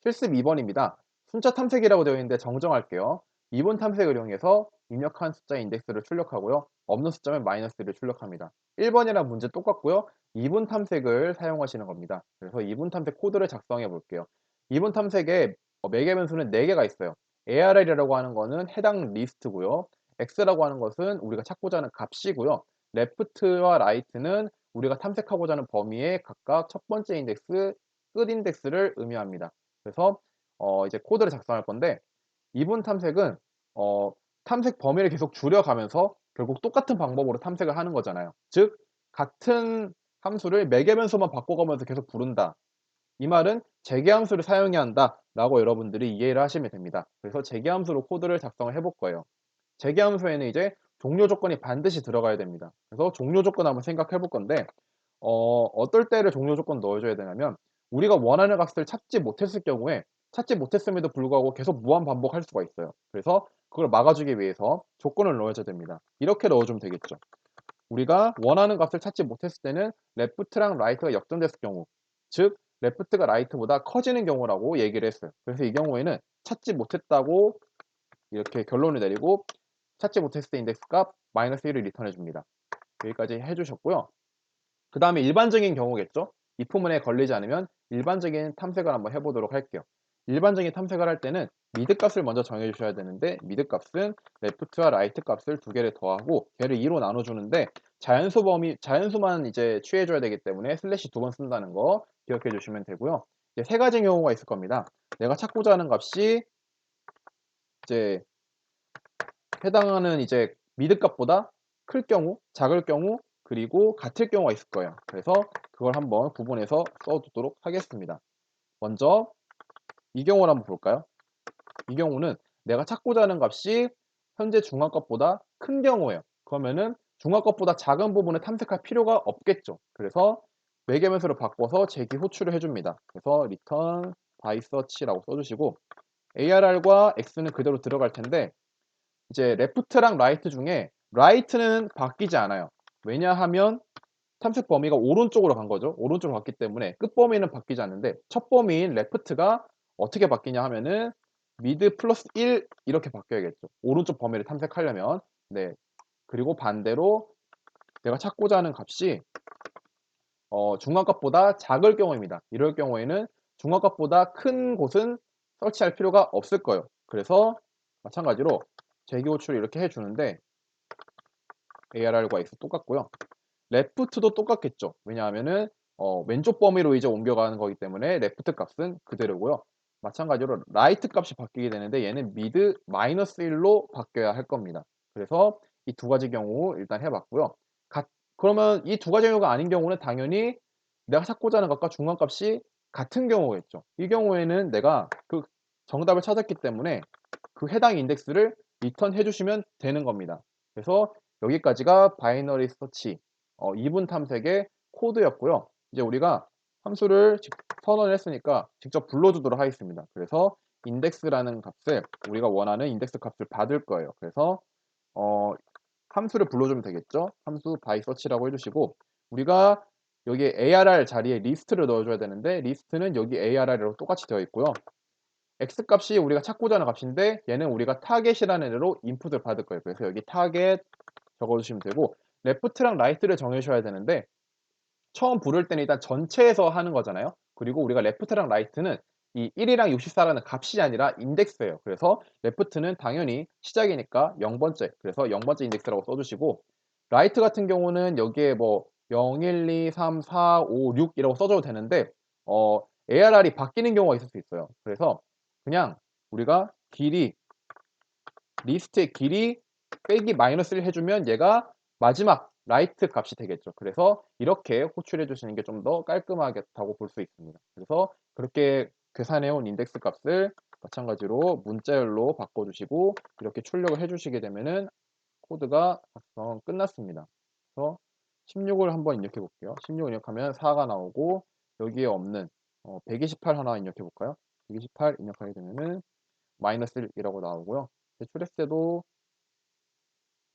실습 2번입니다. 숫자 탐색이라고 되어 있는데 정정할게요. 2분 탐색을 이용해서 입력한 숫자의 인덱스를 출력하고요. 없는 숫자면 마이너스를 출력합니다. 1번이랑 문제 똑같고요. 2분 탐색을 사용하시는 겁니다. 그래서 2분 탐색 코드를 작성해 볼게요. 2분 탐색에 매개 변수는 4개가 있어요. ARL이라고 하는 거는 해당 리스트고요. X라고 하는 것은 우리가 찾고자 하는 값이고요. 레프트와 라이트는 우리가 탐색하고자 하는 범위의 각각 첫 번째 인덱스, 끝 인덱스를 의미합니다. 그래서 이제 코드를 작성할 건데 이분 탐색은 어 탐색 범위를 계속 줄여가면서 결국 똑같은 방법으로 탐색을 하는 거잖아요. 즉 같은 함수를 매개 변수만 바꿔가면서 계속 부른다. 이 말은 재개 함수를 사용해야 한다라고 여러분들이 이해를 하시면 됩니다. 그래서 재개 함수로 코드를 작성을 해볼 거예요. 재개 함수에는 이제 종료 조건이 반드시 들어가야 됩니다. 그래서 종료 조건 한번 생각해 볼 건데 어떨 때를 종료 조건 넣어 줘야 되냐면 우리가 원하는 값을 찾지 못했을 경우에 찾지 못했음에도 불구하고 계속 무한 반복할 수가 있어요. 그래서 그걸 막아주기 위해서 조건을 넣어 줘야 됩니다. 이렇게 넣어 주면 되겠죠. 우리가 원하는 값을 찾지 못했을 때는 레프트랑 라이트가 역전됐을 경우, 즉 레프트가 라이트보다 커지는 경우라고 얘기를 했어요. 그래서 이 경우에는 찾지 못했다고 이렇게 결론을 내리고 찾지 못했을 때 인덱스 값 -1을 리턴해 줍니다. 여기까지 해 주셨고요. 그 다음에 일반적인 경우겠죠. if문에 걸리지 않으면 일반적인 탐색을 한번 해 보도록 할게요. 일반적인 탐색을 할 때는 미드 값을 먼저 정해 주셔야 되는데 미드 값은 레프트와 라이트 값을 두 개를 더하고 걔를 2로 나눠 주는데 자연수만 이제 취해 줘야 되기 때문에 슬래시 두 번 쓴다는 거 기억해 주시면 되고요. 이제 세 가지 경우가 있을 겁니다. 내가 찾고자 하는 값이 이제 해당하는 이제 미드 값보다 클 경우, 작을 경우, 그리고 같을 경우가 있을 거예요. 그래서 그걸 한번 구분해서 써 두도록 하겠습니다. 먼저 이 경우를 한번 볼까요? 이 경우는 내가 찾고자 하는 값이 현재 중앙값보다 큰 경우예요. 그러면은 중앙값보다 작은 부분을 탐색할 필요가 없겠죠. 그래서 매개변수로 바꿔서 재기 호출을 해줍니다. 그래서 return by search라고 써주시고 ARR과 X는 그대로 들어갈 텐데 이제 레프트랑 라이트 중에 라이트는 바뀌지 않아요. 왜냐하면 탐색 범위가 오른쪽으로 간 거죠. 오른쪽으로 갔기 때문에 끝 범위는 바뀌지 않는데 첫 범위인 레프트가 어떻게 바뀌냐 하면은 미드 플러스 1 이렇게 바뀌어야겠죠. 오른쪽 범위를 탐색하려면. 네. 그리고 반대로 내가 찾고자 하는 값이 중간값보다 작을 경우입니다. 이럴 경우에는 중간값보다 큰 곳은 설치할 필요가 없을 거예요. 그래서 마찬가지로 재기 호출을 이렇게 해 주는데 ARR과 X 똑같고요. 레프트도 똑같겠죠. 왜냐하면은 왼쪽 범위로 이제 옮겨가는 거기 때문에 레프트 값은 그대로고요. 마찬가지로 라이트 값이 바뀌게 되는데 얘는 미드 -1로 바뀌어야 할 겁니다. 그래서 이 두 가지 경우 일단 해 봤고요. 그러면 이 두 가지 경우가 아닌 경우는 당연히 내가 찾고자 하는 값과 중간값이 같은 경우겠죠. 이 경우에는 내가 그 정답을 찾았기 때문에 그 해당 인덱스를 리턴해 주시면 되는 겁니다. 그래서 여기까지가 바이너리 서치 2분 탐색의 코드였고요. 이제 우리가 함수를 선언을 했으니까 직접 불러주도록 하겠습니다. 그래서 index라는 값을 우리가 원하는 인덱스 값을 받을 거예요. 그래서 어, 함수를 불러주면 되겠죠. 함수 by search라고 해주시고 우리가 여기 ARR 자리에 리스트를 넣어줘야 되는데 리스트는 여기 ARR로 똑같이 되어 있고요. X 값이 우리가 찾고자 하는 값인데 얘는 우리가 타겟이라는 애로 인풋을 받을 거예요. 그래서 여기 타겟 적어주시면 되고 레프트랑 라이트를 정해주셔야 되는데 처음 부를 때는 일단 전체에서 하는 거잖아요. 그리고 우리가 레프트랑 라이트는 이 1이랑 64라는 값이 아니라 인덱스예요. 그래서 레프트는 당연히 시작이니까 0번째 그래서 0번째 인덱스라고 써주시고 라이트 같은 경우는 여기에 뭐 0, 1, 2, 3, 4, 5, 6 이라고 써줘도 되는데 ARR이 바뀌는 경우가 있을 수 있어요. 그래서 그냥 우리가 길이 리스트의 길이 빼기 -1 해주면 얘가 마지막 라이트 값이 되겠죠. 그래서 이렇게 호출해 주시는 게 좀 더 깔끔하겠다고 볼 수 있습니다. 그래서 그렇게 계산해 온 인덱스 값을 마찬가지로 문자열로 바꿔 주시고 이렇게 출력을 해 주시게 되면은 코드가 작성 끝났습니다. 그래서 16을 한번 입력해 볼게요. 16을 입력하면 4가 나오고 여기에 없는 128 하나 입력해 볼까요? 128 입력하게 되면은 -1이라고 나오고요. 제출했을 때도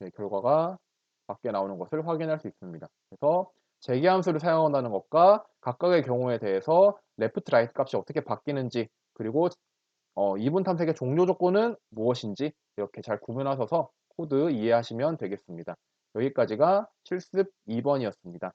네, 결과가 맞게 나오는 것을 확인할 수 있습니다. 그래서 재기함수를 사용한다는 것과 각각의 경우에 대해서 레프트 라이트 값이 어떻게 바뀌는지 그리고 이분 탐색의 종료 조건은 무엇인지 이렇게 잘 구분하셔서 코드 이해하시면 되겠습니다. 여기까지가 실습 2 번이었습니다.